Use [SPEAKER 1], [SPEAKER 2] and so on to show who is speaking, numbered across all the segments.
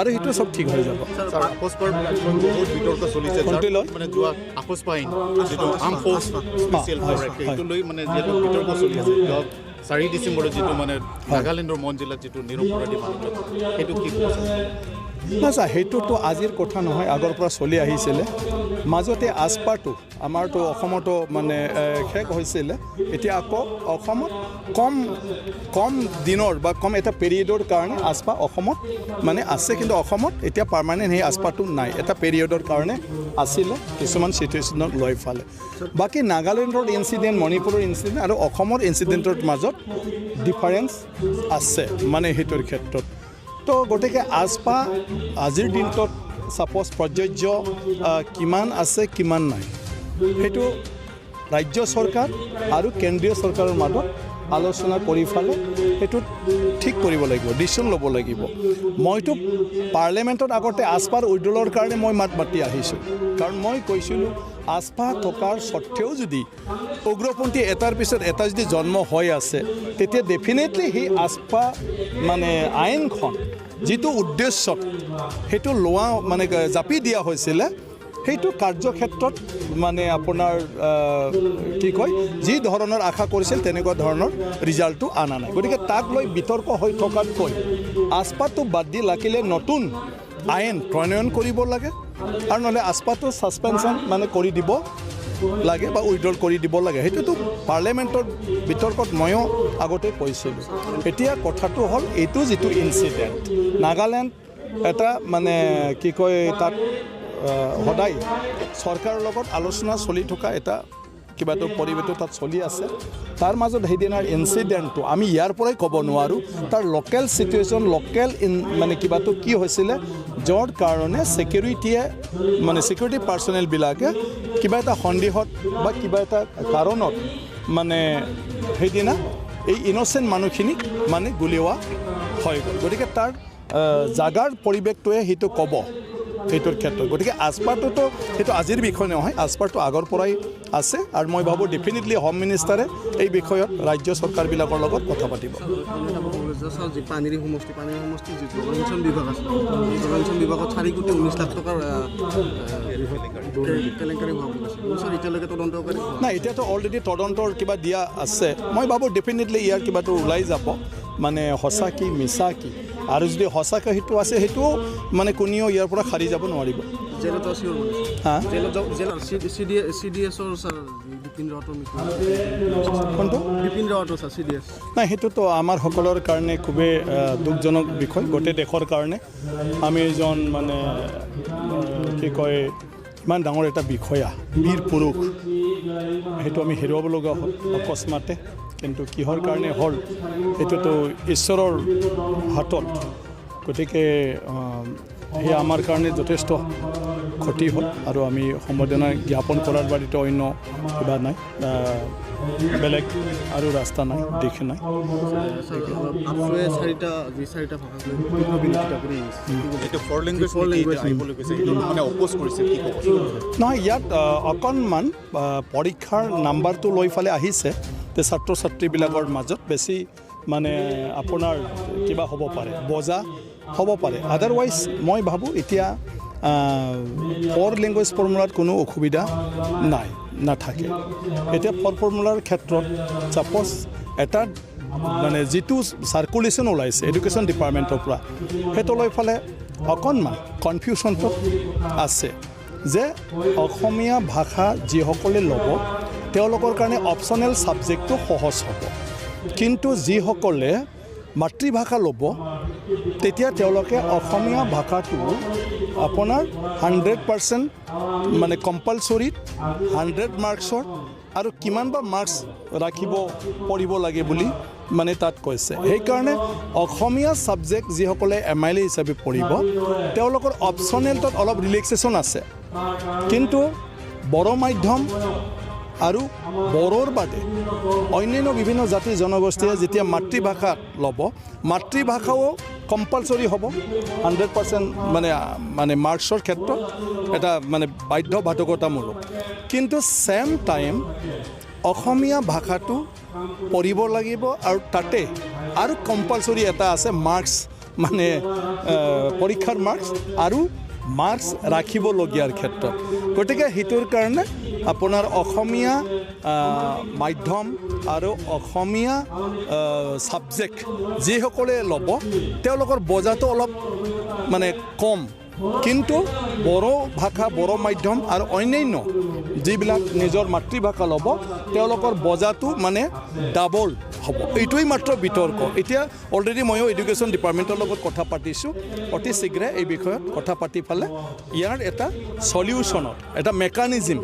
[SPEAKER 1] আৰু সেইটো চব ঠিক হৈ যাব
[SPEAKER 2] বহুত বিতৰ্ক চলিছে মানে যোৱা আপোচ পাইন যিটো আৰ্ম ফ'ৰ্চ স্পেচিয়েল ফ'ৰ্চ সেইটো লৈ মানে যিহেতু বিতৰ্ক চলি আছে 4 ডিচেম্বৰত যিটো মানে নাগালেণ্ডৰ মন জিলাত যিটো নিৰপৰাধী মানুহ সেইটো কি
[SPEAKER 1] আচ্ছা সেইটোতো আজিৰ কথা নহয় আগৰ পৰা চলি আহিছিলে মাজতে আজপাটো আমাৰতো অসমতো মানে শেষ হৈছিলে এতিয়া আকৌ অসমত কম দিনৰ বা কম এটা পিৰিয়ডৰ কাৰণে আজপা অসমত মানে আছে কিন্তু অসমত এতিয়া পাৰ্মানেণ্ট সেই আজপাটো নাই এটা পিৰিয়ডৰ কাৰণে আছিলে কিছুমান চিটুৱেশ্যনত লৈ ফালে বাকী নাগালেণ্ডৰ ইনচিডেণ্ট মণিপুৰৰ ইনচিডেণ্ট আৰু অসমৰ ইনচিডেণ্টৰ মাজত ডিফাৰেঞ্চ আছে মানে সেইটোৰ ক্ষেত্ৰত তো গতিকে আজপা আজিৰ দিনটোত ছাপ'জ প্ৰযোজ্য কিমান আছে কিমান নাই সেইটো ৰাজ্য চৰকাৰ আৰু কেন্দ্ৰীয় চৰকাৰৰ মাজত আলোচনা কৰি ফালে সেইটো ঠিক কৰিব লাগিব ডিচিশ্যন ল'ব লাগিব মইতো পাৰ্লিয়ামেণ্টত আগতে আজপাৰ উইড্ৰলৰ কাৰণে মই মাত মাতি আহিছোঁ কাৰণ মই কৈছিলোঁ আজপা থকাৰ স্বত্তেও যদি উগ্ৰপন্থী এটাৰ পিছত এটা যদি জন্ম হৈ আছে তেতিয়া ডেফিনেটলি সেই আজপা মানে আইনখন যিটো উদ্দেশ্যত সেইটো লোৱা মানে জাপি দিয়া হৈছিলে সেইটো কাৰ্যক্ষেত্ৰত মানে আপোনাৰ কি কয় যি ধৰণৰ আশা কৰিছিল তেনেকুৱা ধৰণৰ ৰিজাল্টটো অনা নাই গতিকে তাক লৈ বিতৰ্ক হৈ থকাতকৈ আজপাটো বাদ দি লাগিলে নতুন আইন প্ৰণয়ন কৰিব লাগে আৰু নহ'লে আজপাটো ছাছপেনশ্যন মানে কৰি দিব লাগে বা উইড্ৰল কৰি দিব লাগে সেইটোতো পাৰ্লিয়ামেণ্টৰ বিতৰ্কত ময়ো আগতে কৈছিলোঁ এতিয়া কথাটো হ'ল এইটো যিটো ইনচিডেণ্ট নাগালেণ্ড এটা মানে কি কয় তাত সদায় চৰকাৰৰ লগত আলোচনা চলি থকা এটা কিবাটো পৰিৱেশটো তাত চলি আছে তাৰ মাজত সেইদিনাৰ ইনচিডেণ্টটো আমি ইয়াৰ পৰাই ক'ব নোৱাৰোঁ তাৰ লোকেল চিটুৱেশ্যন লোকেল মানে কিবাটো কি হৈছিলে য'ৰ কাৰণে ছিকিউৰিটিয়ে মানে ছিকিউৰিটি পাৰ্চনেলবিলাকে কিবা এটা সন্দেহত বা কিবা এটা কাৰণত মানে সেইদিনা এই ইন'চেণ্ট মানুহখিনিক মানে গুলীওৱা হৈ গ'ল গতিকে তাৰ জাগাৰ পৰিৱেশটোৱে সেইটো ক'ব সেইটোৰ ক্ষেত্ৰত গতিকে আজপাটোতো সেইটো আজিৰ বিষয় নহয় আজপাটো আগৰ পৰাই আছে আৰু মই ভাবোঁ ডেফিনেটলি হোম মিনিষ্টাৰে এই বিষয়ত ৰাজ্য চৰকাৰবিলাকৰ লগত কথা পাতিব
[SPEAKER 3] পানীৰ সমষ্টি যিটো জলসিঞ্চন বিভাগ আছে জলসিঞ্চন বিভাগত 4 কোটি 19 লাখ টকাৰ কেলেংকাৰী হোৱা বুলি এতিয়ালৈকে তদন্ত কৰি
[SPEAKER 1] নাই এতিয়াতো অলৰেডি তদন্তৰ কিবা দিয়া আছে মই ভাবোঁ ডেফিনেটলি ইয়াৰ কিবাটো ওলাই যাব মানে সঁচা কি মিছা কি আৰু যদি সঁচাকৈ সেইটো আছে সেইটোও মানে কোনেও ইয়াৰ পৰা সাৰি যাব নোৱাৰিব নাই সেইটোতো আমাৰ সকলৰ কাৰণে খুবেই দুখজনক বিষয় গোটেই দেশৰ কাৰণে আমি এজন মানে কি কয় ইমান ডাঙৰ এটা বিষয়া বীৰ পুৰুষ সেইটো আমি হেৰুৱাব লগা হ'ল অকস্মাতে কিন্তু কিহৰ কাৰণে হ'ল সেইটোতো ঈশ্বৰৰ হাতত গতিকে সেয়া আমাৰ কাৰণে যথেষ্ট ক্ষতি হ'ল আৰু আমি সম্বৰ্ধনা জ্ঞাপন কৰাৰ বাৰীতো অন্য কিবা নাই বেলেগ আৰু ৰাস্তা নাই দিশ নাই নহয় ইয়াত অকণমান পৰীক্ষাৰ নাম্বাৰটো লৈ ফালে আহিছে যে ছাত্ৰ ছাত্ৰীবিলাকৰ মাজত বেছি মানে আপোনাৰ কিবা হ'ব পাৰে বজা হ'ব পাৰে আদাৰৱাইজ মই ভাবোঁ এতিয়া 4 লেংগুৱেজ ফৰ্মুলাত কোনো অসুবিধা নাথাকে এতিয়া ফৰ্মুলাৰ ক্ষেত্ৰত ছাপ'জ এটা মানে যিটো চাৰ্কুলেশ্যন ওলাইছে এডুকেশ্যন ডিপাৰ্টমেণ্টৰ পৰা সেইটো লৈ ফালে অকণমান কনফিউশ্যনটো আছে যে অসমীয়া ভাষা যিসকলে ল'ব তেওঁলোকৰ কাৰণে অপশ্যনেল ছাবজেক্টটো সহজ হ'ব কিন্তু যিসকলে মাতৃভাষা ল'ব তেতিয়া তেওঁলোকে অসমীয়া ভাষাটো আপোনাৰ 100% মানে কম্পালচৰিত 100 মাৰ্কছৰ আৰু কিমান বা মাৰ্কছ ৰাখিব পৰিব লাগে বুলি মানে তাত কৈছে সেইকাৰণে অসমীয়া ছাবজেক্ট যিসকলে MILA হিচাপে পঢ়িব তেওঁলোকৰ অপশ্যনেলটোত অলপ ৰিলেক্সেশ্যন আছে কিন্তু বড়ো মাধ্যম আৰু বড়োৰ বাদে অন্যান্য বিভিন্ন জাতি জনগোষ্ঠীয়ে যেতিয়া মাতৃভাষাত ল'ব মাতৃভাষাও কম্পালচৰি হ'ব 100% মানে মাৰ্কছৰ ক্ষেত্ৰত এটা মানে বাধ্যবাধকতামূলক কিন্তু ছেম টাইম অসমীয়া ভাষাটো পঢ়িব লাগিব আৰু তাতে আৰু কম্পালচৰি এটা আছে মাৰ্কছ মানে পৰীক্ষাৰ মাৰ্কছ আৰু মাৰ্কছ ৰাখিবলগীয়াৰ ক্ষেত্ৰত গতিকে সেইটোৰ কাৰণে আপোনাৰ অসমীয়া মাধ্যম আৰু অসমীয়া ছাবজেক্ট যিসকলে ল'ব তেওঁলোকৰ বজাটো অলপ মানে কম কিন্তু বড়ো ভাষা বড়ো মাধ্যম আৰু অন্যান্য যিবিলাক নিজৰ মাতৃভাষা ল'ব তেওঁলোকৰ বজাটো মানে ডাবল হ'ব এইটোৱেই মাত্ৰ বিতৰ্ক এতিয়া অলৰেডি ময়ো এডুকেশ্যন ডিপাৰ্টমেণ্টৰ লগত কথা পাতিছোঁ অতি শীঘ্ৰে এই বিষয়ত কথা পাতি পেলাই ইয়াৰ এটা সলিউশ্যনত এটা মেকানিজিম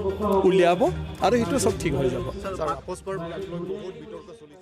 [SPEAKER 1] উলিয়াব আৰু সেইটো চব ঠিক হৈ যাব
[SPEAKER 2] ছাৰ আপোচ বাৰবিলাক লৈ বহুত বিতৰ্ক চলিছে